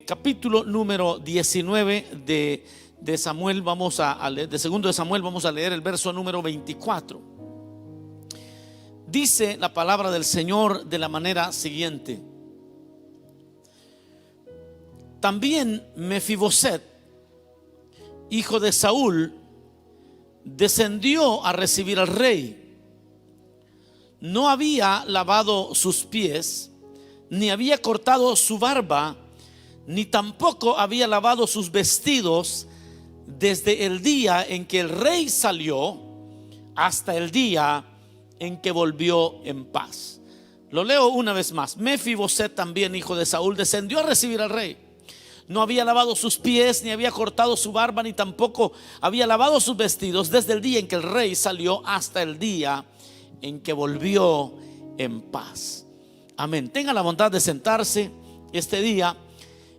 capítulo número 19 de Samuel, vamos a leer, de segundo de Samuel, vamos a leer el verso número 24. Dice la palabra del Señor de la manera siguiente: también Mefiboset, hijo de Saúl, descendió a recibir al rey. No había lavado sus pies, ni había cortado su barba, ni tampoco había lavado sus vestidos desde el día en que el rey salió hasta el día en que volvió en paz. Lo leo una vez más. Mefiboset, también hijo de Saúl, descendió a recibir al rey. No había lavado sus pies, ni había cortado su barba, ni tampoco había lavado sus vestidos desde el día en que el rey salió hasta el día en que volvió en paz. Amén. Tenga la bondad de sentarse este día.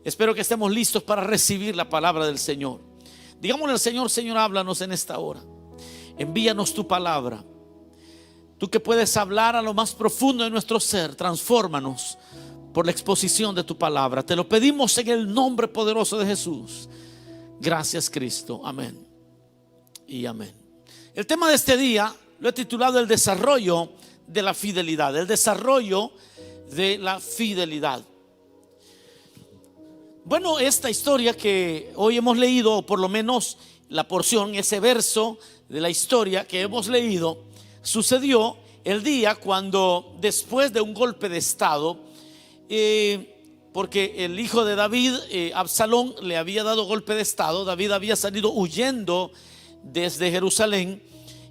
Espero que estemos listos para recibir la palabra del Señor. Digámosle al Señor: Señor, háblanos en esta hora. Envíanos tu palabra. Tú que puedes hablar a lo más profundo de nuestro ser, transfórmanos por la exposición de tu palabra. Te lo pedimos en el nombre poderoso de Jesús. Gracias, Cristo. Amén y amén. El tema de este día lo he titulado: el desarrollo de la fidelidad. El desarrollo de la fidelidad. Bueno, esta historia que hoy hemos leído, o por lo menos la porción, ese verso de la historia que hemos leído, sucedió el día cuando, después de un golpe de estado, porque el hijo de David, Absalón, le había dado golpe de estado. David había salido huyendo desde Jerusalén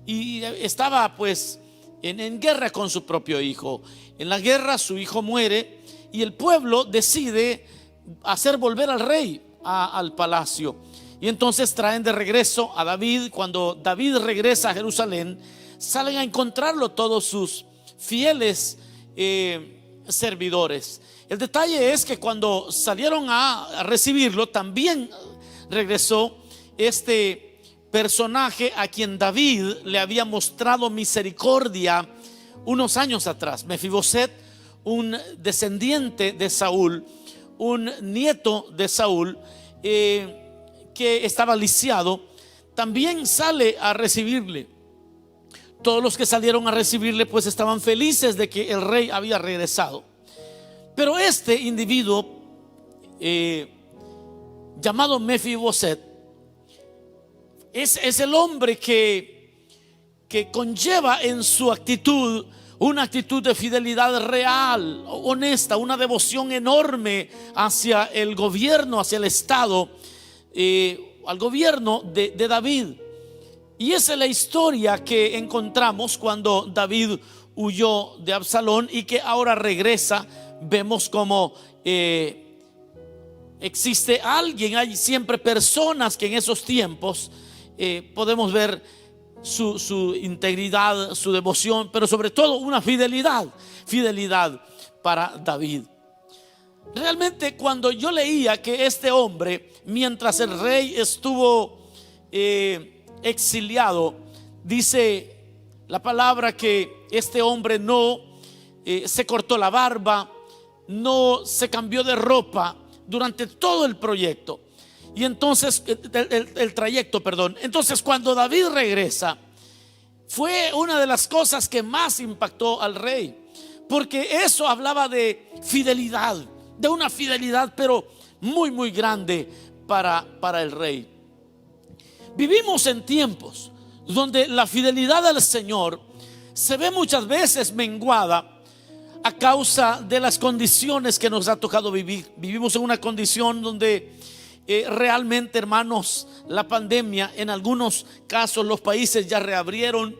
y estaba pues en guerra con su propio hijo. En la guerra su hijo muere y el pueblo decide hacer volver al rey al palacio. Y entonces traen de regreso a David. Cuando David regresa a Jerusalén, salen a encontrarlo todos sus fieles servidores. El detalle es que cuando salieron a recibirlo, también regresó este personaje a quien David le había mostrado misericordia unos años atrás. Mefiboset, un descendiente de Saúl, un nieto de Saúl, que estaba lisiado, también sale a recibirle. Todos los que salieron a recibirle pues estaban felices de que el rey había regresado. Pero este individuo llamado Mefiboset es el hombre que conlleva en su actitud una actitud de fidelidad real, honesta, una devoción enorme hacia el gobierno, hacia el Estado, al gobierno de David. Y esa es la historia que encontramos cuando David huyó de Absalón y que ahora regresa. Vemos como existe alguien, hay siempre personas que en esos tiempos podemos ver su integridad, su devoción, pero sobre todo una fidelidad para David. Realmente, cuando yo leía que este hombre, mientras el rey estuvo exiliado, dice la palabra que este hombre no se cortó la barba, no se cambió de ropa durante todo el proyecto. Y entonces el trayecto, perdón. Entonces, cuando David regresa, fue una de las cosas que más impactó al rey, porque eso hablaba de fidelidad, de una fidelidad pero muy muy grande para el rey. Vivimos en tiempos donde la fidelidad al Señor se ve muchas veces menguada a causa de las condiciones que nos ha tocado vivir. Vivimos en una condición donde realmente, hermanos, la pandemia, en algunos casos los países ya reabrieron.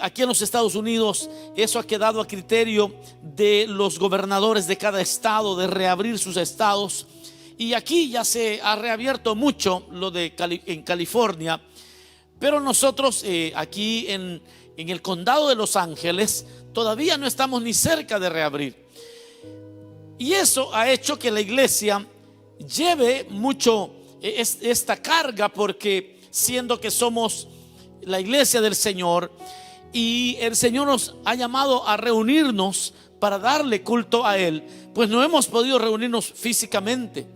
Aquí en los Estados Unidos eso ha quedado a criterio de los gobernadores de cada estado, de reabrir sus estados. Y aquí ya se ha reabierto mucho lo de en California. Pero nosotros aquí en el condado de Los Ángeles todavía no estamos ni cerca de reabrir. Y eso ha hecho que la iglesia lleve mucho esta carga, porque siendo que somos la iglesia del Señor y el Señor nos ha llamado a reunirnos para darle culto a Él, pues no hemos podido reunirnos físicamente.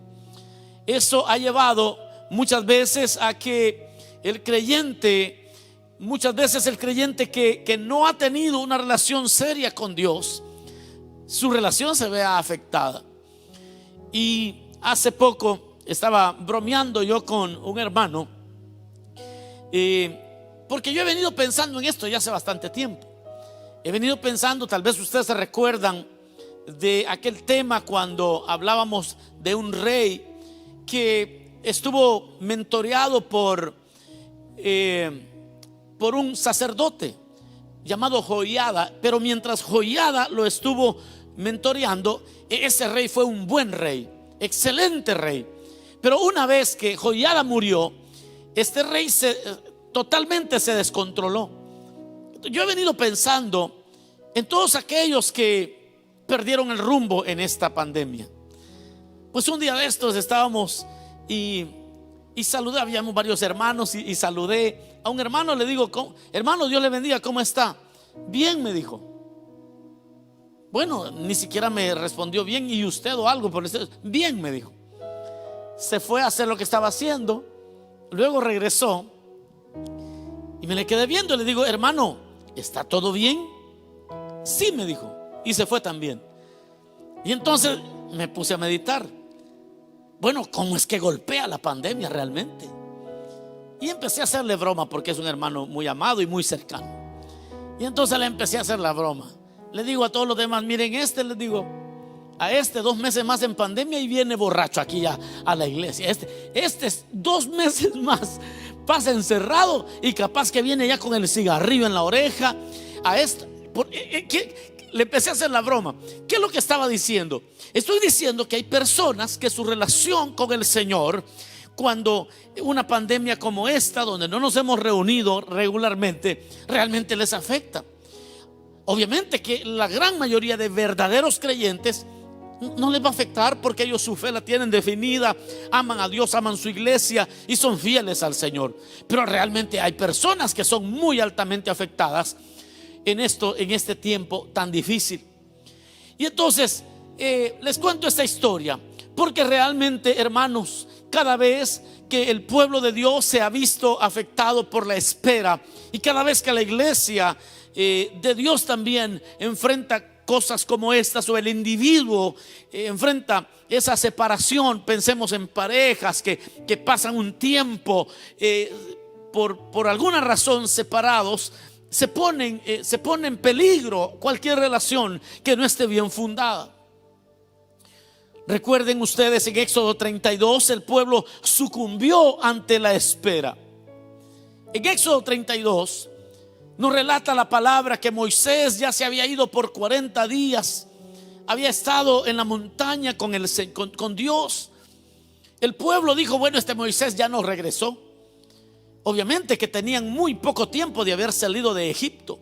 Eso ha llevado muchas veces a que el creyente, que no ha tenido una relación seria con Dios, su relación se vea afectada. Y hace poco estaba bromeando yo con un hermano, porque yo he venido pensando en esto ya hace bastante tiempo. He venido pensando, tal vez ustedes se recuerdan de aquel tema cuando hablábamos de un rey que estuvo mentoreado por un sacerdote llamado Joiada. Pero mientras Joiada lo estuvo mentoreando, ese rey fue un buen rey, excelente rey. Pero una vez que Joiada murió, este rey totalmente se descontroló. Yo he venido pensando en todos aquellos que perdieron el rumbo en esta pandemia. Pues un día de estos estábamos y saludé, habíamos varios hermanos y saludé a un hermano. Le digo: hermano, Dios le bendiga, ¿cómo está? Bien, me dijo. Bueno, ni siquiera me respondió bien. ¿Y usted o algo por el... Bien, me dijo. Se fue a hacer lo que estaba haciendo. Luego regresó y me le quedé viendo. Le digo: hermano, ¿está todo bien? Sí, me dijo. Y se fue también. Y entonces me puse a meditar. Bueno, ¿cómo es que golpea la pandemia realmente? Y empecé a hacerle broma, porque es un hermano muy amado y muy cercano. Y entonces le empecé a hacer la broma. Le digo a todos los demás: miren, les digo, a 2 meses más en pandemia y viene borracho aquí a la iglesia. Este 2 meses más pasa encerrado y capaz que viene ya con el cigarrillo en la oreja. Le empecé a hacer la broma. ¿Qué es lo que estaba diciendo? Estoy diciendo que hay personas que su relación con el Señor, cuando una pandemia como esta, donde no nos hemos reunido regularmente, realmente les afecta. Obviamente que la gran mayoría de verdaderos creyentes no les va a afectar, porque ellos su fe la tienen definida, aman a Dios, aman su iglesia y son fieles al Señor. Pero realmente hay personas que son muy altamente afectadas en este tiempo tan difícil. Y entonces les cuento esta historia porque realmente, hermanos, cada vez que el pueblo de Dios se ha visto afectado por la espera, y cada vez que la iglesia de Dios también enfrenta cosas como estas, o el individuo enfrenta esa separación, pensemos en parejas que pasan un tiempo por alguna razón separados, se pone en peligro cualquier relación que no esté bien fundada. Recuerden ustedes, en Éxodo 32 el pueblo sucumbió ante la espera. En Éxodo 32 nos relata la palabra que Moisés ya se había ido por 40 días. Había estado en la montaña con Dios. El pueblo dijo: bueno, Moisés ya no regresó. Obviamente que tenían muy poco tiempo de haber salido de Egipto.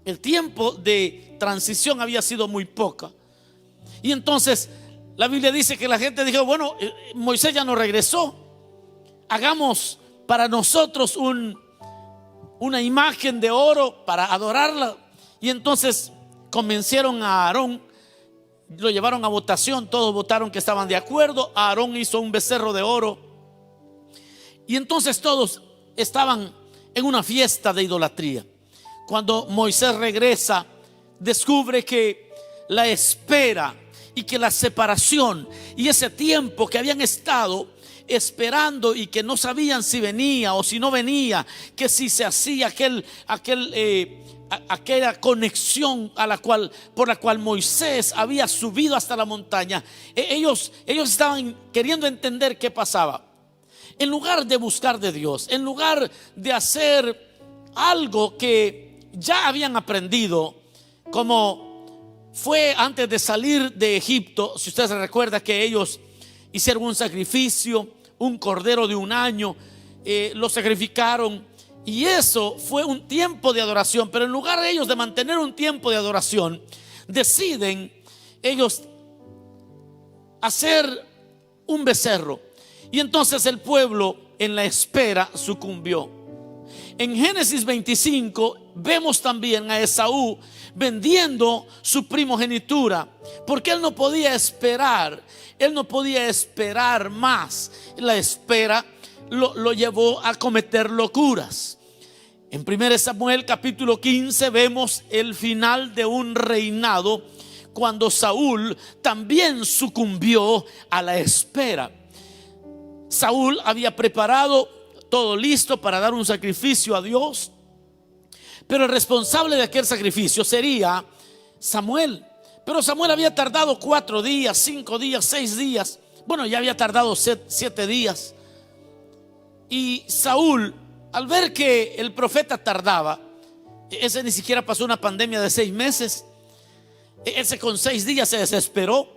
El tiempo de transición había sido muy poca. Y entonces la Biblia dice que la gente dijo: bueno, Moisés ya no regresó, hagamos para nosotros una imagen de oro para adorarla. Y entonces convencieron a Aarón, lo llevaron a votación, todos votaron que estaban de acuerdo. Aarón hizo un becerro de oro. Y entonces todos estaban en una fiesta de idolatría. Cuando Moisés regresa, descubre que la espera y que la separación y ese tiempo que habían estado esperando y que no sabían si venía o si no venía, que si se hacía aquella conexión por la cual Moisés había subido hasta la montaña, ellos estaban queriendo entender qué pasaba. En lugar de buscar de Dios, en lugar de hacer algo que ya habían aprendido, como fue antes de salir de Egipto. Si ustedes se recuerdan que ellos hicieron un sacrificio, un cordero de 1 año, lo sacrificaron, y eso fue un tiempo de adoración. Pero en lugar de ellos de mantener un tiempo de adoración, deciden ellos hacer un becerro. Y entonces el pueblo en la espera sucumbió. En Génesis 25 vemos también a Esaú vendiendo su primogenitura, porque él no podía esperar más. La espera lo llevó a cometer locuras. En 1 Samuel capítulo 15 vemos el final de un reinado, cuando Saúl también sucumbió a la espera. Saúl había preparado todo listo para dar un sacrificio a Dios, pero el responsable de aquel sacrificio sería Samuel. Pero Samuel había tardado 4 días, 5 días, 6 días. Bueno, ya había tardado 7 días. Y Saúl, al ver que el profeta tardaba, ese ni siquiera pasó una pandemia de 6 meses, ese con 6 días se desesperó.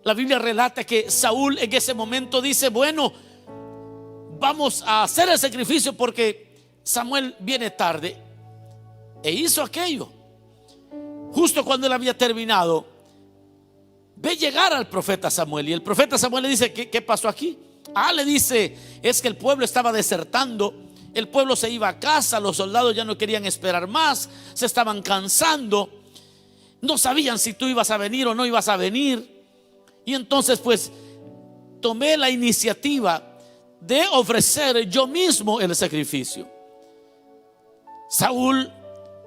La Biblia relata que Saúl en ese momento dice: bueno, vamos a hacer el sacrificio porque Samuel viene tarde. E hizo aquello. Justo cuando él había terminado, ve llegar al profeta Samuel, y el profeta Samuel le dice: ¿Qué pasó aquí? Le dice: es que el pueblo estaba desertando, el pueblo se iba a casa, los soldados ya no querían esperar más, se estaban cansando, no sabían si tú ibas a venir o no ibas a venir. Y entonces pues tomé la iniciativa de ofrecer yo mismo el sacrificio. Saúl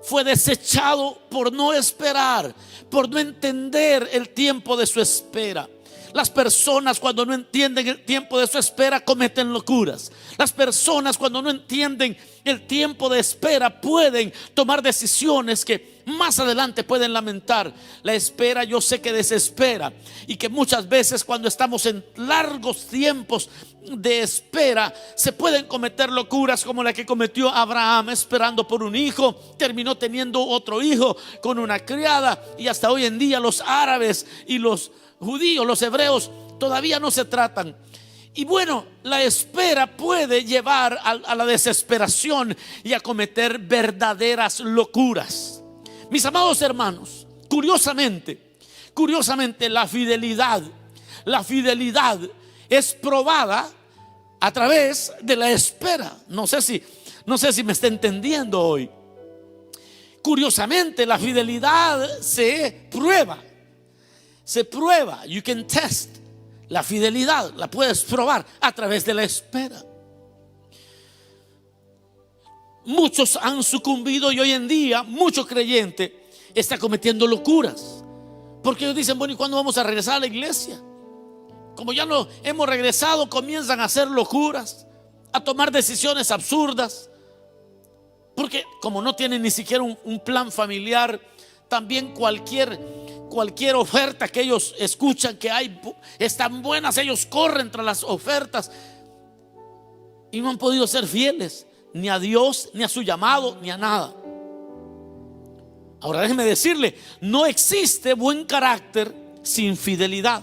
fue desechado por no esperar, por no entender el tiempo de su espera. Las personas, cuando no entienden el tiempo de su espera, cometen locuras. Las personas, cuando no entienden el tiempo de espera, pueden tomar decisiones que más adelante pueden lamentar. La espera, yo sé que desespera, y que muchas veces cuando estamos en largos tiempos de espera se pueden cometer locuras, como la que cometió Abraham esperando por un hijo. Terminó teniendo otro hijo con una criada, y hasta hoy en día los árabes y los judíos, los hebreos, todavía no se tratan. Y bueno, la espera puede llevar a la desesperación y a cometer verdaderas locuras. Mis amados hermanos, curiosamente, la fidelidad es probada a través de la espera. No sé si me está entendiendo hoy. Curiosamente, la fidelidad se prueba. You can test. La fidelidad la puedes probar a través de la espera. Muchos han sucumbido, y hoy en día mucho creyente está cometiendo locuras, porque ellos dicen: bueno, ¿y cuándo vamos a regresar a la iglesia? Como ya no hemos regresado, comienzan a hacer locuras, a tomar decisiones absurdas, porque como no tienen ni siquiera un plan familiar, también cualquier oferta que ellos escuchan que hay están buenas, ellos corren tras las ofertas, y no han podido ser fieles ni a Dios, ni a su llamado, ni a nada. Ahora déjeme decirle: no existe buen carácter sin fidelidad.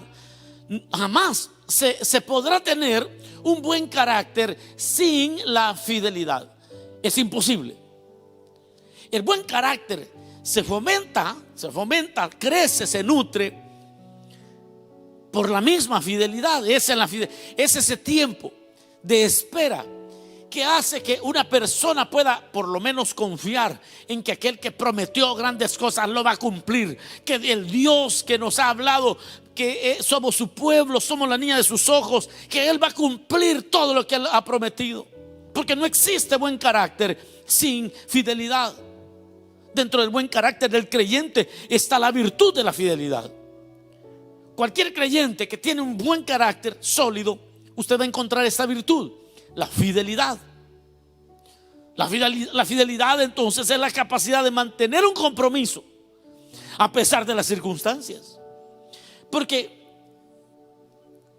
Jamás se podrá tener un buen carácter sin la fidelidad. Es imposible. El buen carácter se fomenta, crece, se nutre por la misma fidelidad. Es ese tiempo de espera que hace que una persona pueda por lo menos confiar en que aquel que prometió grandes cosas lo va a cumplir, que el Dios que nos ha hablado que somos su pueblo, somos la niña de sus ojos, que Él va a cumplir todo lo que Él ha prometido. Porque no existe buen carácter sin fidelidad. Dentro del buen carácter del creyente está la virtud de la fidelidad. Cualquier creyente que tiene un buen carácter sólido, usted va a encontrar esta virtud: la fidelidad. La fidelidad entonces es la capacidad de mantener un compromiso a pesar de las circunstancias. Porque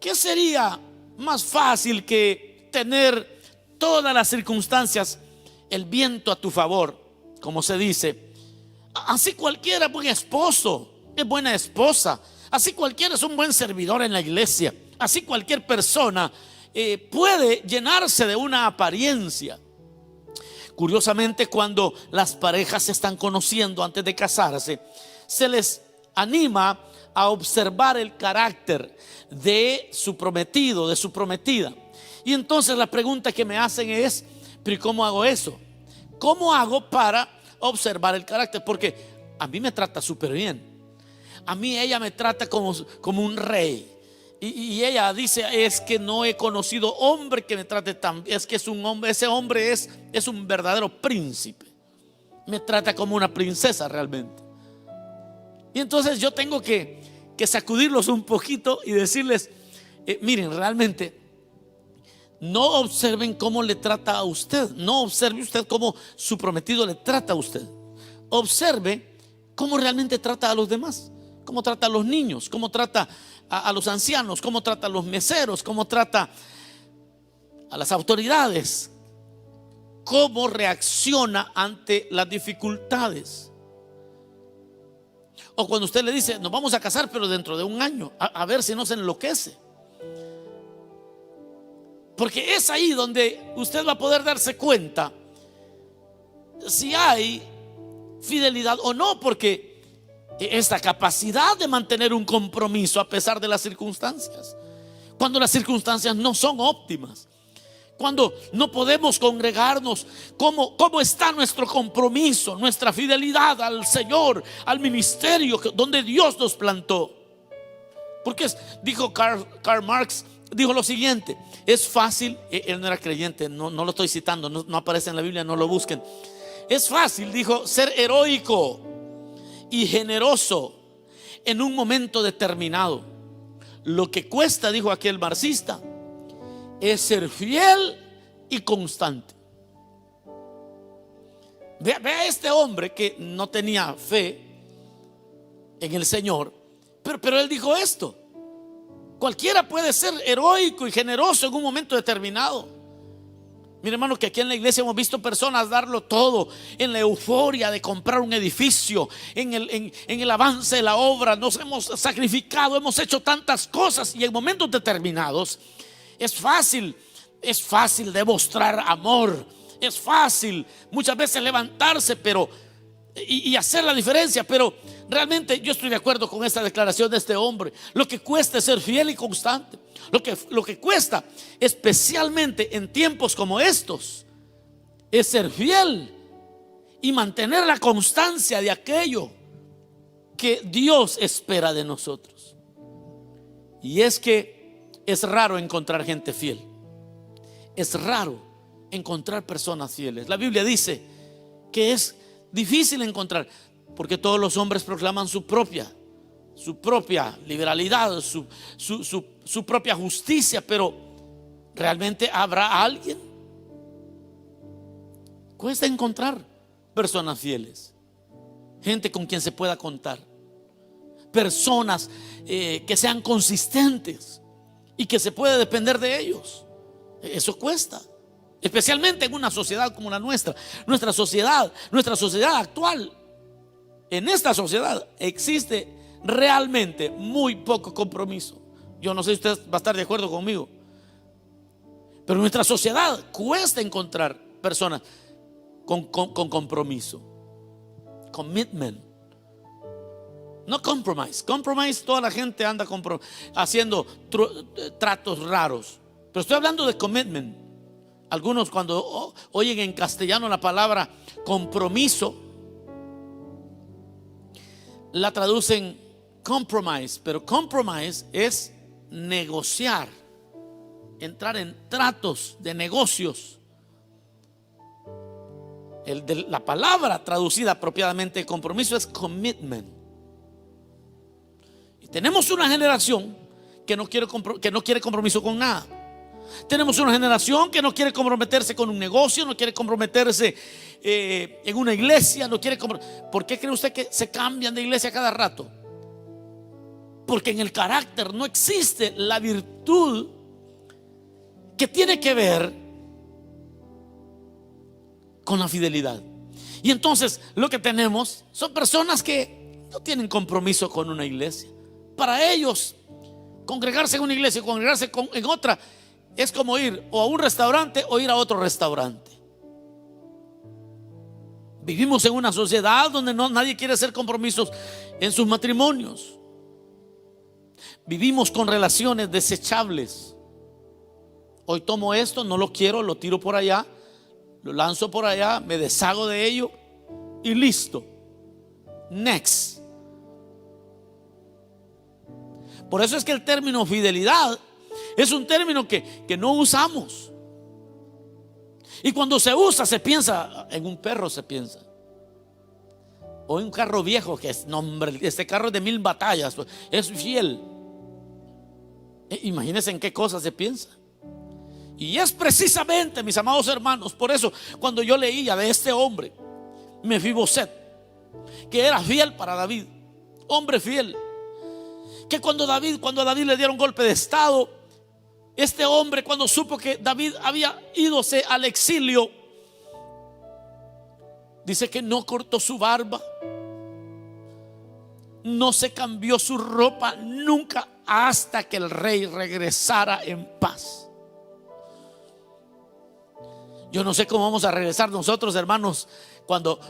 ¿qué sería más fácil que tener todas las circunstancias, el viento a tu favor, como se dice? Así cualquiera es buen esposo, es buena esposa. Así cualquiera es un buen servidor en la iglesia. Así cualquier persona puede llenarse de una apariencia. Curiosamente, cuando las parejas se están conociendo antes de casarse, se les anima a observar el carácter de su prometido, de su prometida. Y entonces la pregunta que me hacen es: Pero ¿y cómo hago eso? ¿Cómo hago para observar el carácter? Porque a mí me trata súper bien. A mí ella me trata como un rey. Y ella dice: es que no he conocido hombre que me trate tan bien. Es que es un hombre, ese hombre es un verdadero príncipe. Me trata como una princesa realmente. Y entonces yo tengo que sacudirlos un poquito y decirles: miren, realmente no observen cómo le trata a usted. No observe usted cómo su prometido le trata a usted. Observe cómo realmente trata a los demás. Cómo trata a los niños, cómo trata a los ancianos, cómo trata a los meseros, cómo trata a las autoridades, cómo reacciona ante las dificultades. O cuando usted le dice: nos vamos a casar pero dentro de un año, a ver si no se enloquece. Porque es ahí donde usted va a poder darse cuenta si hay fidelidad o no, porque esta capacidad de mantener un compromiso a pesar de las circunstancias, cuando las circunstancias no son óptimas, cuando no podemos congregarnos, ¿cómo está nuestro compromiso, nuestra fidelidad al Señor, al ministerio donde Dios nos plantó? Porque dijo Karl Marx, dijo lo siguiente: es fácil, él no era creyente, no lo estoy citando, no aparece en la Biblia, no lo busquen. Es fácil, dijo, ser heroico y generoso en un momento determinado. Lo que cuesta, dijo aquel marxista, es ser fiel y constante. Ve a este hombre que no tenía fe en el Señor, pero él dijo esto: cualquiera puede ser heroico y generoso en un momento determinado. Mire, hermano, que aquí en la iglesia hemos visto personas darlo todo en la euforia de comprar un edificio, en el avance de la obra. Nos hemos sacrificado, hemos hecho tantas cosas, y en momentos determinados es fácil demostrar amor, es fácil muchas veces levantarse y hacer la diferencia. Pero realmente yo estoy de acuerdo con esta declaración de este hombre. Lo que cuesta es ser fiel y constante. Lo que cuesta, especialmente en tiempos como estos, es ser fiel y mantener la constancia de aquello que Dios espera de nosotros. Y es que es raro encontrar gente fiel. Es raro encontrar personas fieles. La Biblia dice que es difícil encontrar, porque todos los hombres proclaman su propia liberalidad, su propia justicia. Pero ¿realmente habrá alguien? Cuesta encontrar personas fieles, gente con quien se pueda contar, personas que sean consistentes y que se pueda depender de ellos. Eso cuesta, especialmente en una sociedad como la nuestra. Nuestra sociedad actual, en esta sociedad existe realmente muy poco compromiso. Yo no sé si usted va a estar de acuerdo conmigo, pero en nuestra sociedad cuesta encontrar personas con compromiso. Commitment, no compromise. Compromise, toda la gente anda haciendo tratos raros, pero estoy hablando de commitment. Algunos, cuando oyen en castellano la palabra compromiso, la traducen compromise, pero compromise es negociar, entrar en tratos de negocios. La palabra traducida apropiadamente compromiso es commitment. Y tenemos una generación que no quiere compromiso con nada. Tenemos una generación que no quiere comprometerse con un negocio, no quiere comprometerse en una iglesia, no quiere ¿Por qué cree usted que se cambian de iglesia cada rato? Porque en el carácter no existe la virtud que tiene que ver con la fidelidad. Y entonces lo que tenemos son personas que no tienen compromiso con una iglesia. Para ellos, congregarse en una iglesia, congregarse en otra, es como ir o a un restaurante o ir a otro restaurante. Vivimos en una sociedad donde nadie quiere hacer compromisos en sus matrimonios. Vivimos con relaciones desechables. Hoy tomo esto, no lo quiero, lo tiro por allá. lo lanzo por allá, me deshago de ello y listo. Next. Por eso es que el término fidelidad es un término que no usamos. Y cuando se usa, se piensa en un perro, se piensa. O en un carro viejo que es, no, hombre, este carro es de 1000 batallas, es fiel. Imagínense en qué cosas se piensa. Y es precisamente, mis amados hermanos, por eso cuando yo leía de este hombre, Mefiboset, que era fiel para David, hombre fiel, que cuando a David le dieron golpe de estado, este hombre, cuando supo que David había idose al exilio, dice que no cortó su barba, no se cambió su ropa nunca hasta que el rey regresara en paz. Yo no sé cómo vamos a regresar nosotros, hermanos, cuando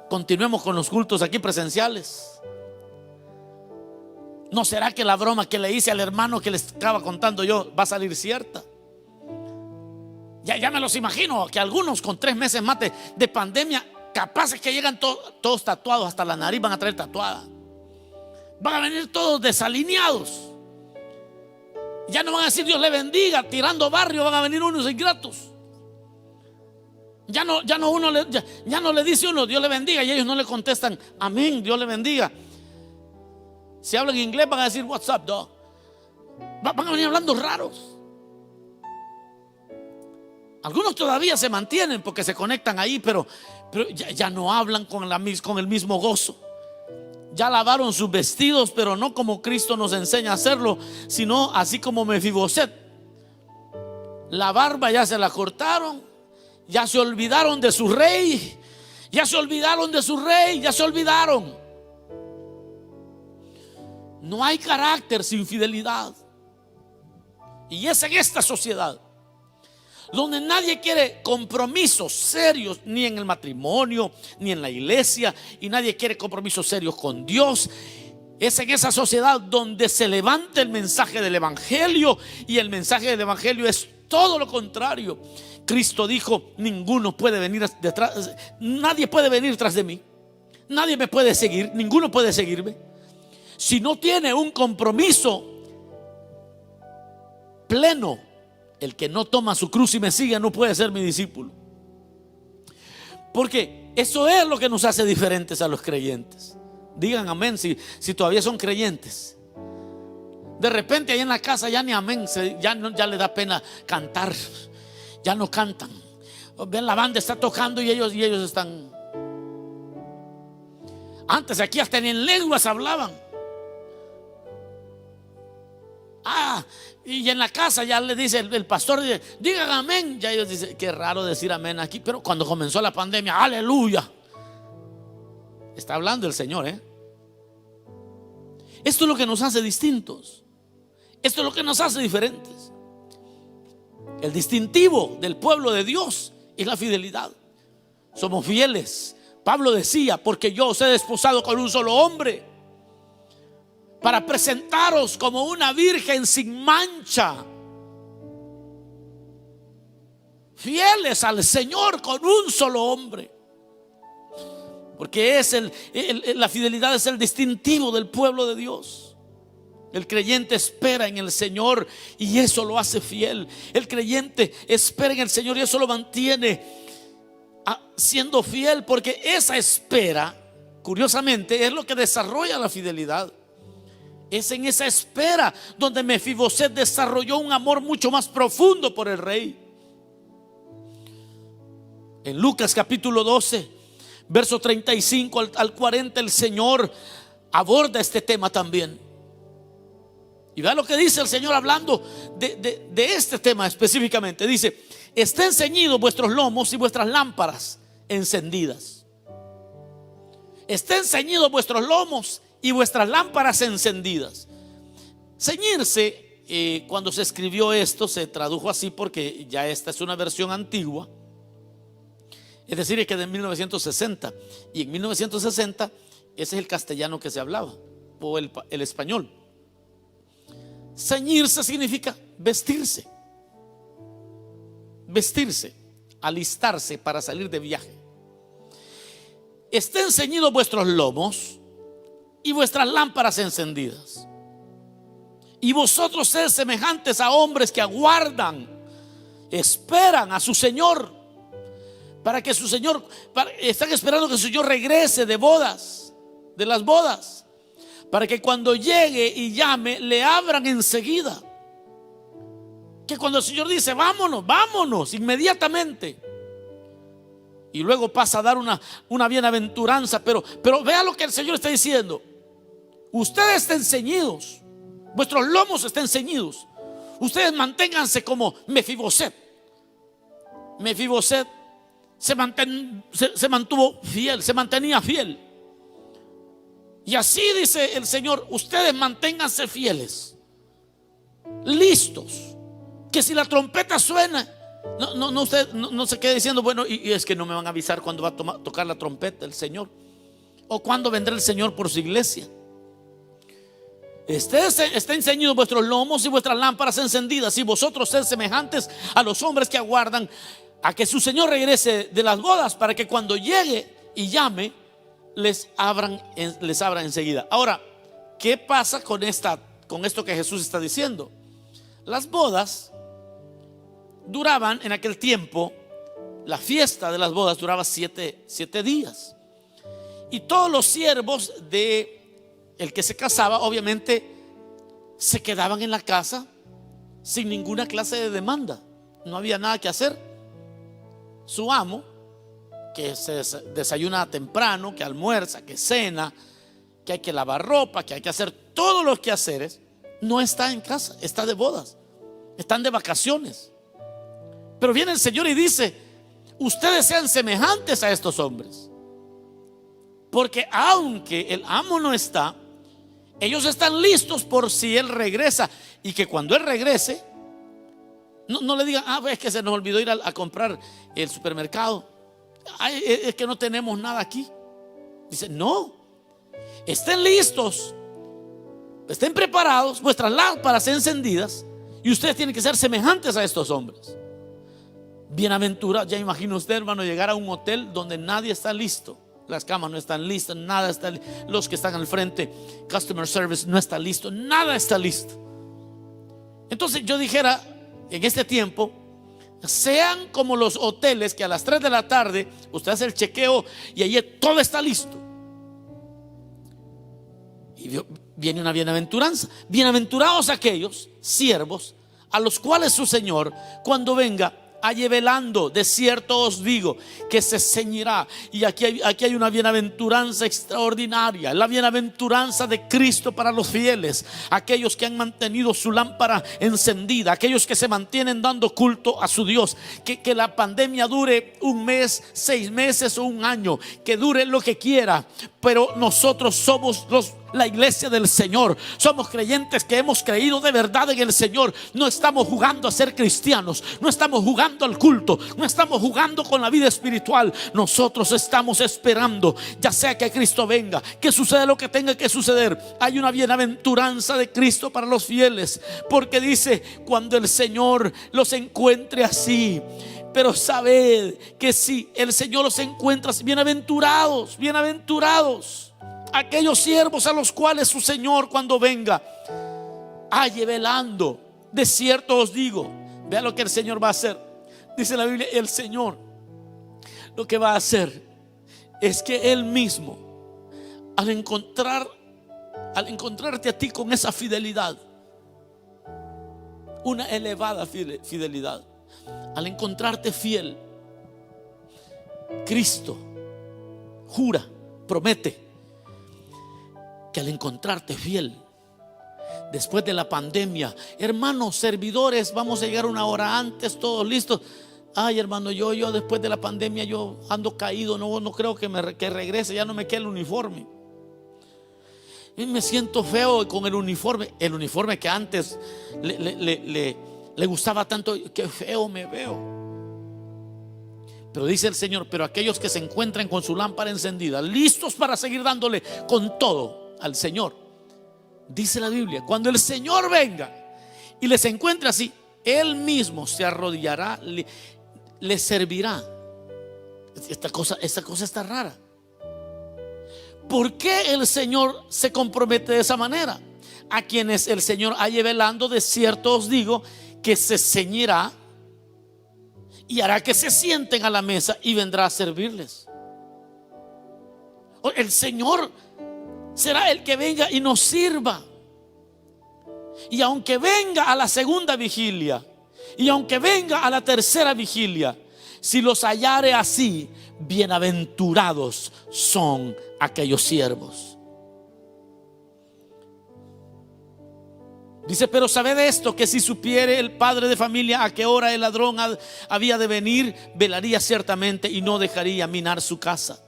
continuemos con los cultos aquí presenciales. ¿No será que la broma que le hice al hermano que les estaba contando yo va a salir cierta? Ya me los imagino, que algunos con 3 meses más de pandemia, capaces que llegan todos tatuados, hasta la nariz van a traer tatuada. Van a venir todos desalineados. Ya no van a decir Dios le bendiga, tirando barrio, van a venir unos ingratos. Ya no le dice uno Dios le bendiga y ellos no le contestan amén, Dios le bendiga. Si hablan inglés van a decir what's up, dog. Van a venir hablando raros. Algunos todavía se mantienen porque se conectan ahí, pero ya no hablan con el mismo gozo. Ya lavaron sus vestidos, pero no como Cristo nos enseña a hacerlo, sino así como Mefiboset. La barba ya se la cortaron, ya se olvidaron de su rey, ya se olvidaron. No hay carácter sin fidelidad. Y es en esta sociedad donde nadie quiere compromisos serios, ni en el matrimonio, ni en la iglesia, y nadie quiere compromisos serios con Dios. Es en esa sociedad donde se levanta el mensaje del evangelio, y el mensaje del evangelio es todo lo contrario. Cristo dijo: ninguno puede venir detrás, nadie puede venir tras de mí, nadie me puede seguir, ninguno puede seguirme si no tiene un compromiso pleno. El que no toma su cruz y me sigue no puede ser mi discípulo. Porque eso es lo que nos hace diferentes a los creyentes. Digan amén si todavía son creyentes. De repente ahí en la casa ya ni amén, ya le da pena cantar. Ya no cantan. Ven, la banda está tocando y ellos están. Antes aquí hasta ni en lenguas hablaban. Y en la casa ya le dice el pastor, digan amén. Ya ellos dicen, qué raro decir amén aquí. Pero cuando comenzó la pandemia, aleluya. Está hablando el Señor, Esto es lo que nos hace distintos. Esto es lo que nos hace diferentes. El distintivo del pueblo de Dios es la fidelidad. Somos fieles. Pablo decía: porque yo os he desposado con un solo hombre, para presentaros como una virgen sin mancha, fieles al Señor con un solo hombre. Porque la fidelidad es el distintivo del pueblo de Dios. El creyente espera en el Señor y eso lo hace fiel. El creyente espera en el Señor y eso lo mantiene siendo fiel, porque esa espera, curiosamente, es lo que desarrolla la fidelidad. Es en esa espera donde Mefiboset desarrolló un amor mucho más profundo por el rey. En Lucas capítulo 12, verso 35 al 40, el Señor aborda este tema también. Y vea lo que dice el Señor hablando de este tema específicamente. Dice: estén ceñidos vuestros lomos y vuestras lámparas encendidas. Estén ceñidos vuestros lomos y vuestras lámparas encendidas. Ceñirse, cuando se escribió esto, se tradujo así porque ya esta es una versión antigua. Es decir, que de 1960. Y en 1960 ese es el castellano que se hablaba, o el español. Ceñirse significa vestirse. Vestirse. alistarse para salir de viaje. Estén ceñidos vuestros lomos y vuestras lámparas encendidas. Y vosotros sed semejantes a hombres que aguardan, esperan a su Señor, para que su Señor, están esperando que su Señor regrese de bodas, de las bodas, para que cuando llegue y llame, le abran enseguida. Que cuando el Señor dice vámonos, vámonos inmediatamente. Y luego pasa a dar una bienaventuranza. Pero vea lo que el Señor está diciendo. Ustedes estén ceñidos, vuestros lomos estén ceñidos. Ustedes manténganse como Mefiboset. Mefiboset se mantuvo fiel, se mantenía fiel. Y así dice el Señor: ustedes manténganse fieles, listos, que si la trompeta suena, usted no se quede diciendo, bueno, y es que no me van a avisar cuando va a tocar la trompeta el Señor, o cuándo vendrá el Señor por su iglesia. Estén ceñidos vuestros lomos y vuestras lámparas encendidas, y vosotros sed semejantes a los hombres que aguardan a que su Señor regrese de las bodas, para que cuando llegue y llame, les abran enseguida. Ahora, ¿qué pasa con esto que Jesús está diciendo? Las bodas duraban en aquel tiempo, la fiesta de las bodas duraba 7 días. Y todos los siervos de el que se casaba, obviamente, se quedaban en la casa sin ninguna clase de demanda. No había nada que hacer. Su amo, que se desayuna temprano, que almuerza, que cena, que hay que lavar ropa, que hay que hacer todos los quehaceres, no está en casa, está de bodas, están de vacaciones. Pero viene el Señor y dice: ustedes sean semejantes a estos hombres, porque aunque el amo no está, ellos están listos por si Él regresa. Y que cuando Él regrese, no le digan: es que se nos olvidó ir a comprar el supermercado, es que no tenemos nada aquí. Dice: no, estén listos, estén preparados, vuestras lámparas encendidas, y ustedes tienen que ser semejantes a estos hombres. Bienaventurado. Ya imagino usted, hermano, llegar a un hotel donde nadie está listo. Las camas no están listas, nada está listo. Los que están al frente, customer service, no está listo, nada está listo. Entonces yo dijera, en este tiempo, sean como los hoteles que a las 3 de la tarde usted hace el chequeo y allí todo está listo. Y viene una bienaventuranza. Bienaventurados aquellos siervos a los cuales su Señor, cuando venga, halle velando. De cierto os digo que se ceñirá. Y aquí hay una bienaventuranza extraordinaria, la bienaventuranza de Cristo para los fieles, aquellos que han mantenido su lámpara encendida, aquellos que se mantienen dando culto a su Dios. Que la pandemia dure un mes, 6 meses o un año, que dure lo que quiera, pero nosotros somos la iglesia del Señor. Somos creyentes que hemos creído de verdad en el Señor. No estamos jugando a ser cristianos, no estamos jugando al culto, no estamos jugando con la vida espiritual. Nosotros estamos esperando, ya sea que Cristo venga, que suceda lo que tenga que suceder. Hay una bienaventuranza de Cristo para los fieles, porque dice: cuando el Señor los encuentre así. Pero sabed que si el Señor los encuentra así, bienaventurados aquellos siervos a los cuales su Señor, cuando venga, halle velando. De cierto os digo. Vea lo que el Señor va a hacer. Dice la Biblia: el Señor lo que va a hacer es que Él mismo, al encontrarte a ti con esa fidelidad, una elevada fidelidad, al encontrarte fiel, Cristo jura, promete que al encontrarte fiel, después de la pandemia, hermanos servidores, vamos a llegar una hora antes, todos listos. Ay, hermano, yo después de la pandemia yo ando caído, no creo que regrese, ya no me queda el uniforme. Y me siento feo con el uniforme que antes le gustaba tanto. Qué feo me veo. Pero dice el Señor: pero aquellos que se encuentren con su lámpara encendida, listos para seguir dándole con todo al Señor, dice la Biblia, cuando el Señor venga y les encuentre así, Él mismo se arrodillará, le servirá. Esta cosa está rara. ¿Por qué el Señor se compromete de esa manera? A quienes el Señor halle velando, de cierto os digo que se ceñirá y hará que se sienten a la mesa y vendrá a servirles. El Señor será el que venga y nos sirva. Y aunque venga a la segunda vigilia, y aunque venga a la tercera vigilia, si los hallare así, bienaventurados son aquellos siervos. Dice: pero sabed esto, que si supiere el padre de familia a qué hora el ladrón había de venir, velaría ciertamente y no dejaría minar su casa.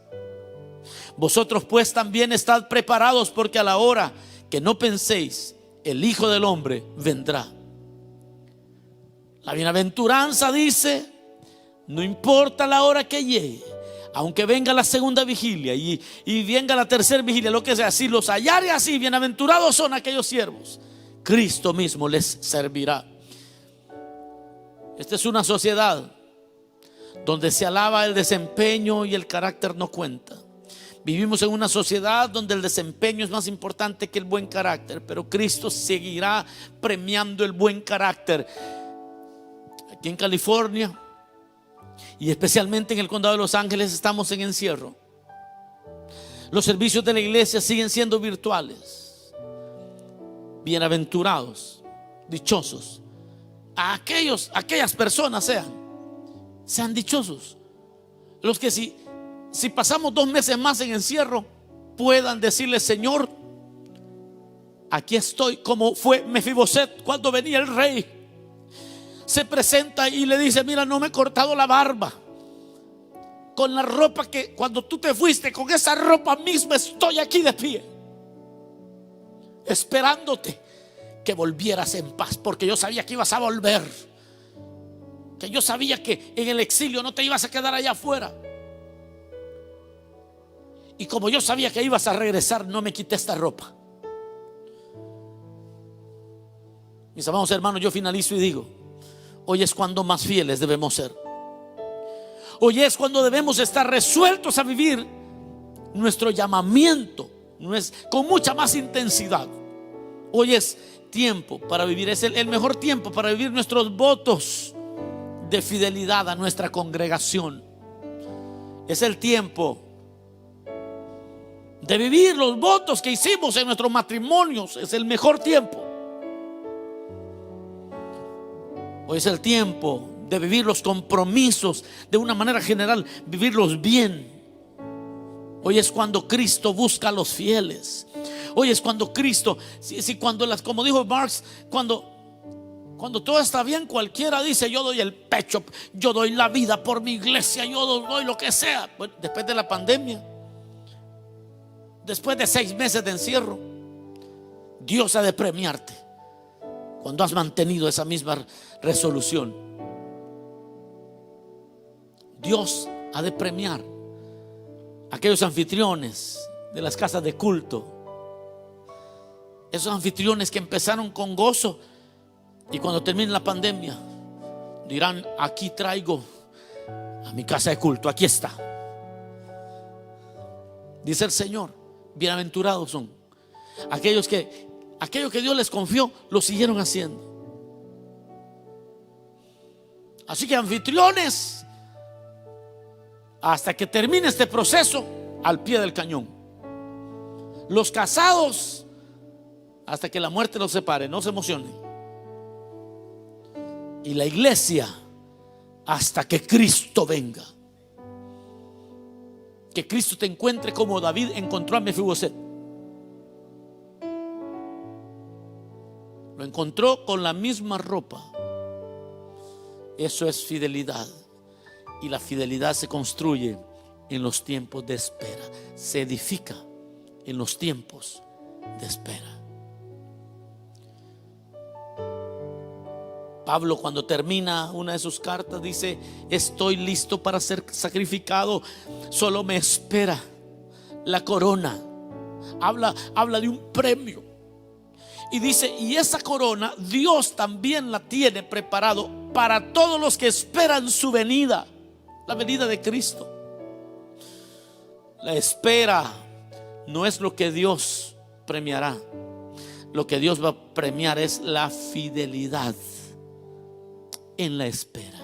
Vosotros pues también estad preparados, porque a la hora que no penséis, el Hijo del Hombre vendrá. La bienaventuranza dice: no importa la hora que llegue, aunque venga la segunda vigilia y venga la tercera vigilia, lo que sea, si los hallare así, bienaventurados son aquellos siervos. Cristo mismo les servirá. Esta es una sociedad donde se alaba el desempeño y el carácter no cuenta. Vivimos en una sociedad donde el desempeño es más importante que el buen carácter, pero Cristo seguirá premiando el buen carácter. Aquí en California y especialmente en el condado de Los Ángeles estamos en encierro. Los servicios de la iglesia siguen siendo virtuales. Bienaventurados, dichosos aquellas personas sean dichosos los que si pasamos 2 meses más en encierro, puedan decirle: Señor, aquí estoy. Como fue Mefiboset cuando venía el rey, se presenta y le dice: mira, no me he cortado la barba, con la ropa que cuando tú te fuiste, con esa ropa misma estoy aquí de pie, esperándote que volvieras en paz, porque yo sabía que ibas a volver, que yo sabía que en el exilio no te ibas a quedar allá afuera, y como yo sabía que ibas a regresar, no me quité esta ropa. Mis amados hermanos, yo finalizo y digo: hoy es cuando más fieles debemos ser. Hoy es cuando debemos estar resueltos a vivir nuestro llamamiento con mucha más intensidad. Hoy es tiempo para vivir, es el mejor tiempo para vivir nuestros votos de fidelidad a nuestra congregación. Es el tiempo de vivir los votos que hicimos en nuestros matrimonios. Es el mejor tiempo. Hoy es el tiempo de vivir los compromisos de una manera general, vivirlos bien. Hoy es cuando Cristo busca a los fieles. Hoy es cuando Cristo, como dijo Marx, cuando todo está bien, cualquiera dice: yo doy el pecho, yo doy la vida por mi iglesia, yo doy lo que sea. Bueno, después de la pandemia, después de 6 meses de encierro, Dios ha de premiarte cuando has mantenido esa misma resolución. Dios ha de premiar a aquellos anfitriones de las casas de culto, esos anfitriones que empezaron con gozo y cuando termine la pandemia dirán: aquí traigo a mi casa de culto, aquí está. Dice el Señor: bienaventurados son aquellos que aquello que Dios les confió lo siguieron haciendo. Así que anfitriones, hasta que termine este proceso, al pie del cañón. Los casados, hasta que la muerte los separe, no se emocionen. Y la iglesia, hasta que Cristo venga. Que Cristo te encuentre como David encontró a Mefiboset. Lo encontró con la misma ropa. Eso es fidelidad. Y la fidelidad se construye en los tiempos de espera. Se edifica en los tiempos de espera. Pablo, cuando termina una de sus cartas, dice: estoy listo para ser sacrificado, solo me espera la corona. Habla de un premio. Y dice: y esa corona Dios también la tiene preparado para todos los que esperan su venida, la venida de Cristo. La espera no es lo que Dios premiará. Lo que Dios va a premiar es la fidelidad en la espera.